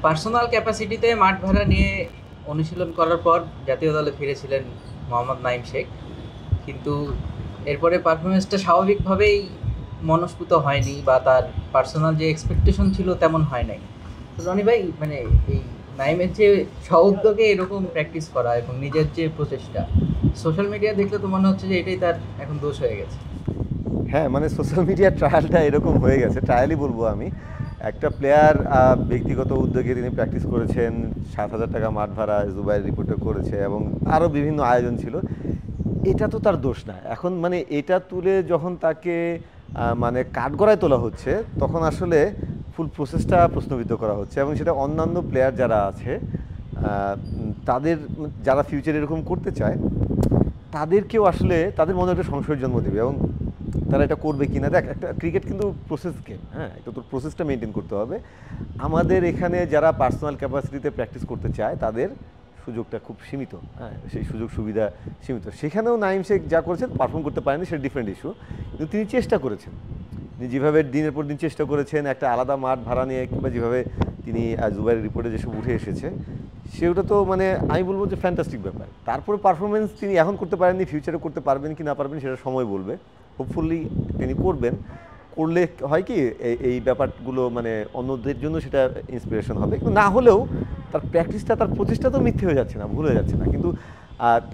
Personal ক্যাপাসিটিতে মাঠ ভাড়া নিয়ে অনুশীলন করার পর জাতীয় দলে ফিরেছিলেন মোহাম্মদ নাইম শেখ। কিন্তু এরপরে পারফরমেন্সটা স্বাভাবিকভাবেই মনস্ফুত হয়নি, বা তার পার্সোনাল যে এক্সপেকটেশন ছিল তেমন হয় নাই। তো রনি ভাই, মানে এই নাইমের যে স্ব-উদ্যোগে এরকম প্র্যাকটিস করা এবং নিজের যে প্রচেষ্টা, সোশ্যাল মিডিয়া দেখলে তো মনে হচ্ছে যে এটাই তার এখন দোষ হয়ে গেছে। হ্যাঁ, মানে সোশ্যাল মিডিয়ার ট্রায়ালটা এরকম হয়ে গেছে, ট্রায়ালই বলবো আমি। একটা প্লেয়ার ব্যক্তিগত উদ্যোগে তিনি প্র্যাকটিস করেছেন, 7,000 টাকা মাঠ ভাড়া জুবাইর রিপোর্টে করেছে এবং আরও বিভিন্ন আয়োজন ছিল। এটা তো তার দোষ না। এখন মানে এটা তুলে যখন তাকে মানে কাঠগড়ায় তোলা হচ্ছে, তখন আসলে ফুল প্রসেসটা প্রশ্নবিদ্ধ করা হচ্ছে এবং সেটা অন্যান্য প্লেয়ার যারা আছে তাদের, যারা ফিউচারে এরকম করতে চায় তাদেরকেও আসলে তাদের মনে একটা সংশয়ের জন্ম দেবে এবং তারা এটা করবে কি না। দেখ, একটা ক্রিকেট কিন্তু প্রসেস গেম, হ্যাঁ, এটা তোর প্রসেসটা মেনটেন করতে হবে। আমাদের এখানে যারা পার্সোনাল ক্যাপাসিটিতে প্র্যাকটিস করতে চায় তাদের সুযোগটা খুব সীমিত, হ্যাঁ, সেই সুযোগ সুবিধা সীমিত। সেখানেও নাইম শেখ যা করেছেন, পারফর্ম করতে পারেনি, সেটা ডিফারেন্ট ইস্যু, কিন্তু তিনি চেষ্টা করেছেন। তিনি যেভাবে দিনের পর দিন চেষ্টা করেছেন একটা আলাদা মাঠ ভাড়া নিয়ে, কিংবা যেভাবে তিনি জুবাইরের রিপোর্টে যেসব উঠে এসেছে, সেটা তো মানে আমি বলবো যে ফ্যান্টাস্টিক ব্যাপার। তারপরে পারফরমেন্স তিনি এখন করতে পারেননি, ফিউচারে করতে পারবেন কি না পারবেন সেটা সময় বলবে। হোপফুলি তিনি করবেন। করলে হয় কি, এই ব্যাপারগুলো মানে অন্যদের জন্য সেটা ইন্সপিরেশন হবে। কিন্তু না হলেও তার প্র্যাকটিসটা, তার প্রচেষ্টা তো মিথ্যে হয়ে যাচ্ছে না, ভুল হয়ে যাচ্ছে না। কিন্তু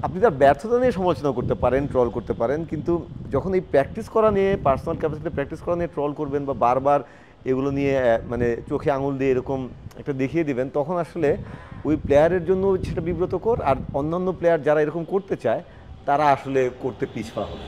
আপনি তার ব্যর্থতা নিয়ে সমালোচনা করতে পারেন, ট্রল করতে পারেন, কিন্তু যখন এই প্র্যাকটিস করা নিয়ে, পার্সোনাল ক্যাপাসিটিতে প্র্যাকটিস করা নিয়ে ট্রল করবেন বা বারবার এগুলো নিয়ে মানে চোখে আঙুল দিয়ে এরকম একটা দেখিয়ে দিবেন, তখন আসলে ওই প্লেয়ারের জন্য সেটা বিব্রতকর। আর অন্যান্য প্লেয়ার যারা এরকম করতে চায় তারা আসলে করতে পিছপা হবে।